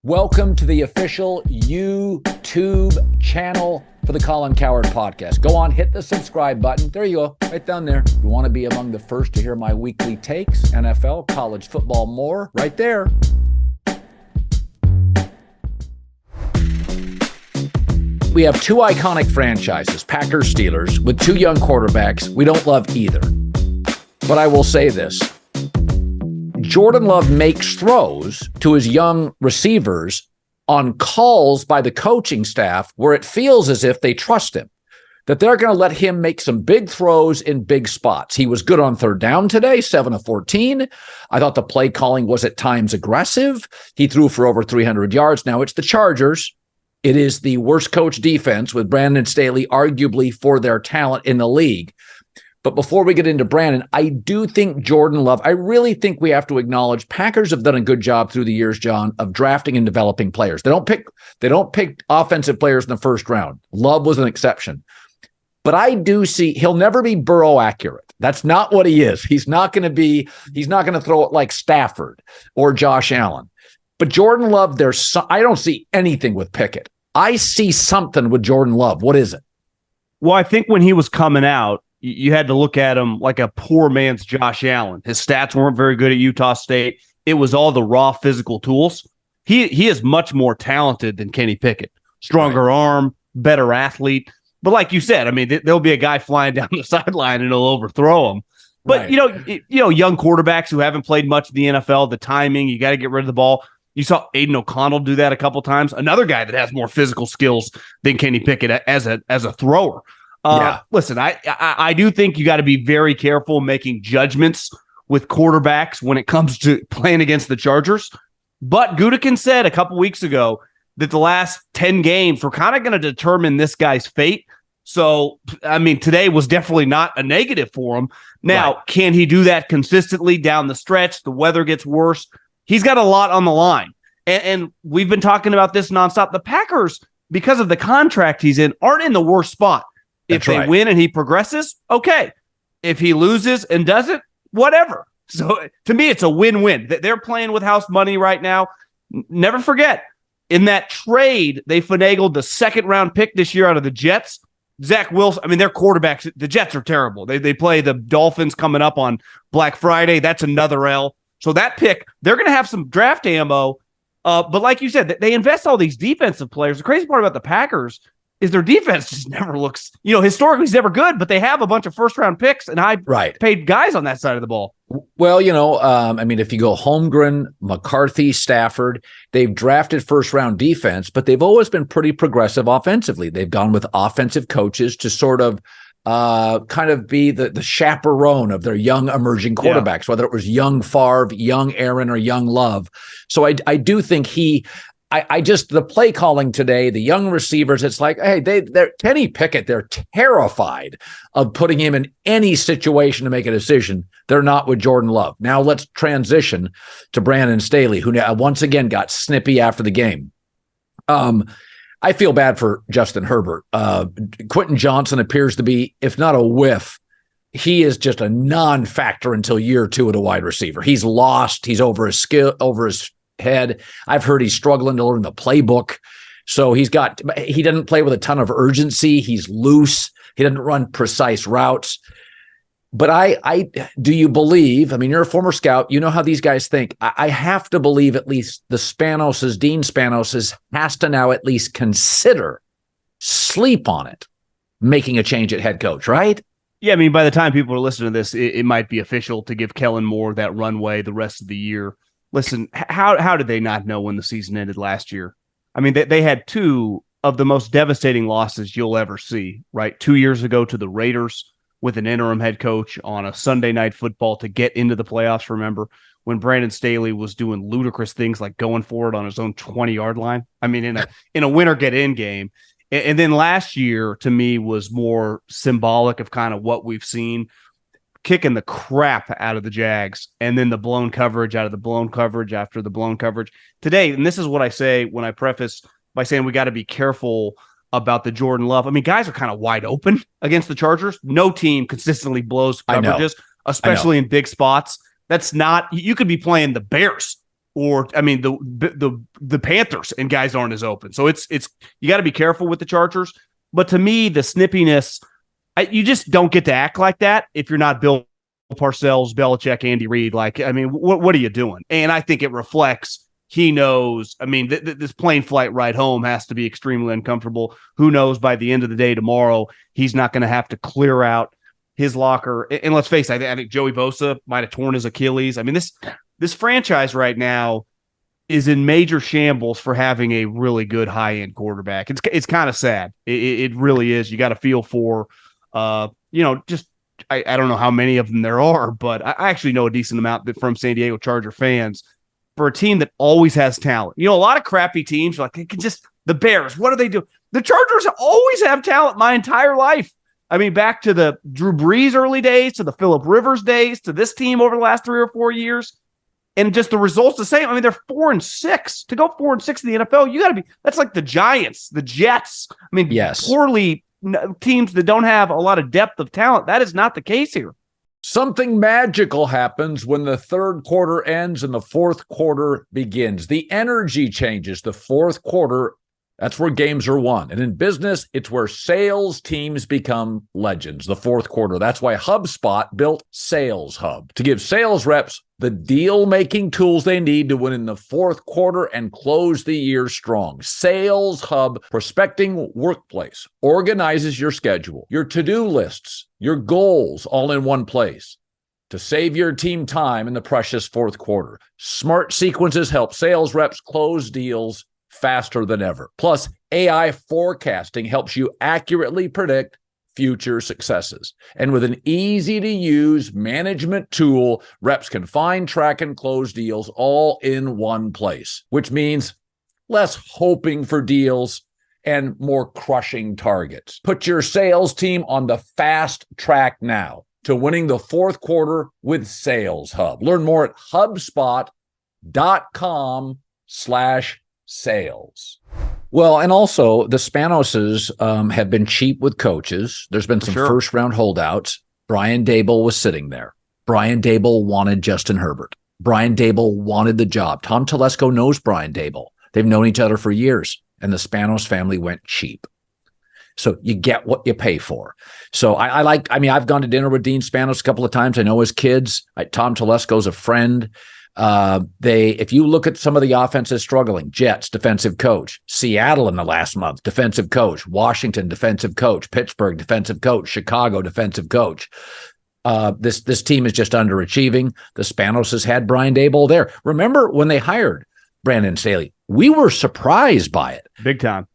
Welcome to the official YouTube channel for the Colin Cowherd podcast. Go on, hit the subscribe button. There you go, right down there. You want to be among the first to hear my weekly takes, NFL, college football, more, right there. We have two iconic franchises, Packers, Steelers, with two young quarterbacks. We don't love either. But I will say this. Jordan Love makes throws to his young receivers on calls by the coaching staff where it feels as if they trust him, that they're going to let him make some big throws in big spots. He was good on third down today, 7 of 14. I thought the play calling was at times aggressive. He threw for over 300 yards. Now it's the Chargers. It is the worst coach defense with Brandon Staley, arguably for their talent in the league. But before we get into Brandon, I do think Jordan Love, I really think we have to acknowledge Packers have done a good job through the years, John, of drafting and developing players. They don't pick offensive players in the first round. Love was an exception. But I do see he'll never be Burrow accurate. That's not what he is. He's not going to throw it like Stafford or Josh Allen. But Jordan Love, I don't see anything with Pickett. I see something with Jordan Love. What is it? Well, I think when he was coming out, you had to look at him like a poor man's Josh Allen. His stats weren't very good at Utah State. It was all the raw physical tools. He is much more talented than Kenny Pickett. Stronger arm, better athlete. But like you said, I mean, there'll be a guy flying down the sideline and he'll overthrow him. But, right. Young quarterbacks who haven't played much in the NFL, the timing, you got to get rid of the ball. You saw Aiden O'Connell do that a couple times. Another guy that has more physical skills than Kenny Pickett as a thrower. Listen, I do think you got to be very careful making judgments with quarterbacks when it comes to playing against the Chargers. But Gutekunst said a couple weeks ago that the last 10 games were kind of going to determine this guy's fate. So, I mean, today was definitely not a negative for him. Now, right. Can he do that consistently down the stretch? The weather gets worse. He's got a lot on the line. And we've been talking about this nonstop. The Packers, because of the contract he's in, aren't in the worst spot. If they win and he progresses, okay. If he loses and doesn't, whatever. So to me, it's a win-win. They're playing with house money right now. Never forget, in that trade, they finagled the second-round pick this year out of the Jets. Zach Wilson, I mean, their quarterbacks, the Jets are terrible. They play the Dolphins coming up on Black Friday. That's another L. So that pick, they're going to have some draft ammo. But like you said, they invest all these defensive players. The crazy part about the Packers is their defense just never looks, historically it's never good, but they have a bunch of first-round picks and high-paid guys on that side of the ball. Well, if you go Holmgren, McCarthy, Stafford, they've drafted first-round defense, but they've always been pretty progressive offensively. They've gone with offensive coaches to sort of kind of be the chaperone of their young emerging quarterbacks, whether it was young Favre, young Aaron, or young Love. So I do think the play calling today, the young receivers, it's like, hey, they're Kenny Pickett, they're terrified of putting him in any situation to make a decision. They're not with Jordan Love. Now let's transition to Brandon Staley, who once again got snippy after the game. I feel bad for Justin Herbert. Quentin Johnson appears to be, if not a whiff, he is just a non-factor until year two at a wide receiver. He's lost. He's over his head. I've heard he's struggling to learn the playbook. So he doesn't play with a ton of urgency. He's loose. He doesn't run precise routes. But do you believe, you're a former scout, you know how these guys think. I have to believe at least Dean Spanos has to now at least consider, sleep on it, making a change at head coach, right? Yeah, by the time people are listening to this, it might be official to give Kellen Moore that runway the rest of the year. Listen, how did they not know when the season ended last year? They had two of the most devastating losses you'll ever see, right? 2 years ago to the Raiders with an interim head coach on a Sunday Night Football to get into the playoffs, remember? When Brandon Staley was doing ludicrous things like going for it on his own 20-yard line. In a winner-get-in game. And then last year, to me, was more symbolic of kind of what we've seen, kicking the crap out of the Jags, and then the blown coverage out of the blown coverage after the blown coverage. Today, and this is what I say when I preface by saying we got to be careful about the Jordan Love. Guys are kind of wide open against the Chargers. No team consistently blows coverages, especially in big spots. That's not, you could be playing the Bears or I mean the Panthers and guys aren't as open. So it's you got to be careful with the Chargers. But to me, the snippiness, you just don't get to act like that if you're not Bill Parcells, Belichick, Andy Reid. Like, I mean, what are you doing? And I think it reflects. He knows. I mean, this plane flight ride home has to be extremely uncomfortable. Who knows? By the end of the day tomorrow, he's not going to have to clear out his locker. And let's face it, I think Joey Bosa might have torn his Achilles. I mean, this franchise right now is in major shambles for having a really good high-end quarterback. It's kind of sad. It really is. You got to feel for, just I don't know how many of them there are, but I actually know a decent amount from San Diego Charger fans. For a team that always has talent. A lot of crappy teams, like the Bears, what do they do? The Chargers always have talent my entire life. I mean, back to the Drew Brees early days, to the Phillip Rivers days, to this team over the last 3 or 4 years. And just the results the same. I mean, they're 4-6. To go 4-6 in the NFL, that's like the Giants, the Jets. I mean, yes. Poorly teams that don't have a lot of depth of talent. That is not the case here. Something magical happens when the third quarter ends and the fourth quarter begins. The energy changes. The fourth quarter, that's where games are won. And in business, it's where sales teams become legends. The fourth quarter. That's why HubSpot built Sales Hub to give sales reps the deal-making tools they need to win in the fourth quarter and close the year strong. Sales Hub Prospecting Workplace organizes your schedule, your to-do lists, your goals all in one place to save your team time in the precious fourth quarter. Smart sequences help sales reps close deals faster than ever. Plus, AI forecasting helps you accurately predict future successes. And with an easy-to-use management tool, reps can find, track, and close deals all in one place, which means less hoping for deals and more crushing targets. Put your sales team on the fast track now to winning the fourth quarter with Sales Hub. Learn more at HubSpot.com/sales. Well, and also the Spanoses have been cheap with coaches. There's been some first-round holdouts. Brian Daboll was sitting there. Brian Daboll wanted Justin Herbert. Brian Daboll wanted the job. Tom Telesco knows Brian Daboll. They've known each other for years, and the Spanos family went cheap. So you get what you pay for. So I've gone to dinner with Dean Spanos a couple of times. I know his kids. Tom Telesco's a friend. If you look at some of the offenses struggling, Jets, defensive coach, Seattle in the last month, defensive coach, Washington, defensive coach, Pittsburgh, defensive coach, Chicago, defensive coach. This team is just underachieving. The Spanos has had Brian Daboll there. Remember when they hired Brandon Staley? We were surprised by it. Big time.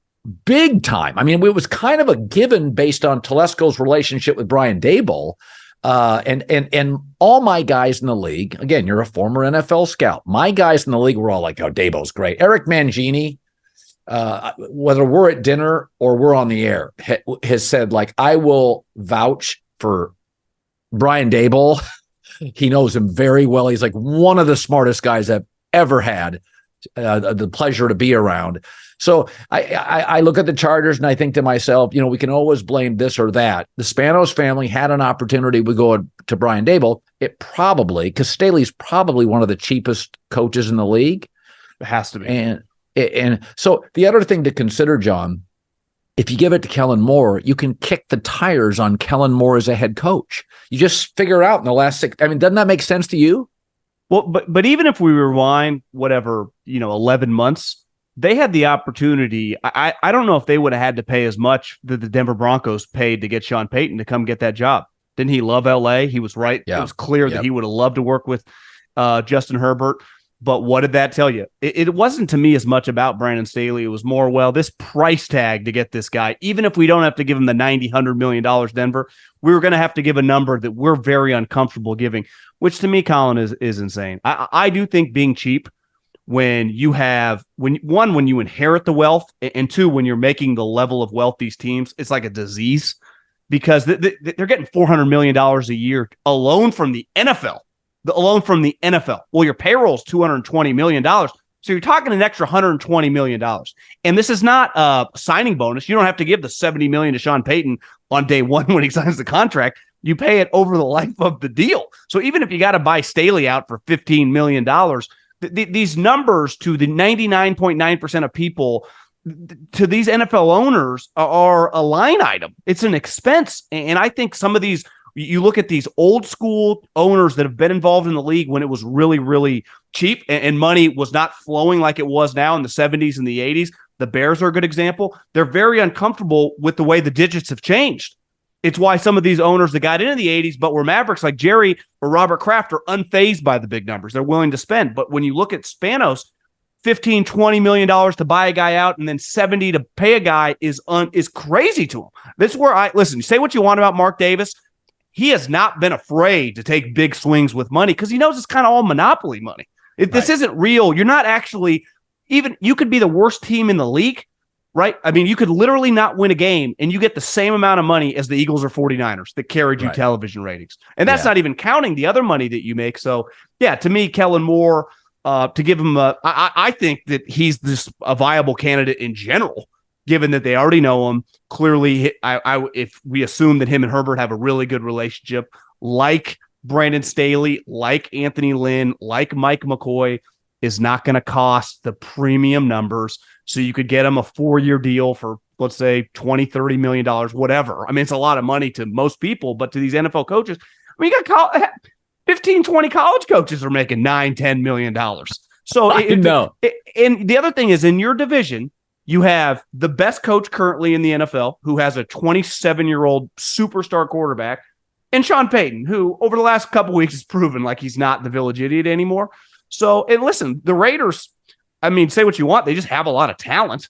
I mean, it was kind of a given based on Telesco's relationship with Brian Daboll. And all my guys in the league, again, you're a former NFL scout. My guys in the league were all like, oh, Daboll's great. Eric Mangini, whether we're at dinner or we're on the air, has said, like, I will vouch for Brian Daboll. He knows him very well. He's like one of the smartest guys I've ever had the pleasure to be around. So I look at the Chargers and I think to myself, we can always blame this or that. The Spanos family had an opportunity to go to Brian Daboll. It probably, because Staley's probably one of the cheapest coaches in the league. It has to be. And so the other thing to consider, John, if you give it to Kellen Moore, you can kick the tires on Kellen Moore as a head coach. You just figure out in the last doesn't that make sense to you? Well, but even if we rewind, 11 months, they had the opportunity. I don't know if they would have had to pay as much that the Denver Broncos paid to get Sean Payton to come get that job. Didn't he love L.A.? He was right. Yeah. It was clear that he would have loved to work with Justin Herbert. But what did that tell you? It wasn't to me as much about Brandon Staley. It was more, this price tag to get this guy, even if we don't have to give him the $90-100 million Denver, we were going to have to give a number that we're very uncomfortable giving, which to me, Colin, is insane. I do think being cheap when you inherit the wealth, and two, when you're making the level of wealth these teams, it's like a disease because they're getting $400 million a year alone from the NFL. Well, your payroll is $220 million. So you're talking an extra $120 million. And this is not a signing bonus. You don't have to give the $70 million to Sean Payton on day one when he signs the contract. You pay it over the life of the deal. So even if you got to buy Staley out for $15 million, these numbers to the 99.9% of people, to these NFL owners, are a line item. It's an expense. And I think some of these, you look at these old school owners that have been involved in the league when it was really, really cheap and money was not flowing like it was now in the 70s and the 80s. The Bears are a good example. They're very uncomfortable with the way the digits have changed. It's why some of these owners that got into the 80s but were Mavericks like Jerry or Robert Kraft are unfazed by the big numbers. They're willing to spend. But when you look at Spanos, $15-20 million to buy a guy out and then 70 to pay a guy is crazy to him. This is where listen, you say what you want about Mark Davis. He has not been afraid to take big swings with money because he knows it's kind of all monopoly money. This isn't real. You're not actually you could be the worst team in the league, right? I mean, you could literally not win a game and you get the same amount of money as the Eagles or 49ers that carried you television ratings. And that's not even counting the other money that you make. So yeah, to me, Kellen Moore, to give him I think that he's just a viable candidate in general, given that they already know him. Clearly, if we assume that him and Herbert have a really good relationship, like Brandon Staley, like Anthony Lynn, like Mike McCoy, is not going to cost the premium numbers. So you could get him a 4-year deal for, let's say, $20-30 million, whatever. I mean, it's a lot of money to most people, but to these NFL coaches, I mean, you got 15-20 college coaches are making $9-10 million. So and the other thing is, in your division, you have the best coach currently in the NFL, who has a 27-year-old superstar quarterback, and Sean Payton, who over the last couple weeks has proven like he's not the village idiot anymore. So, and listen, the Raiders, I mean, say what you want, they just have a lot of talent.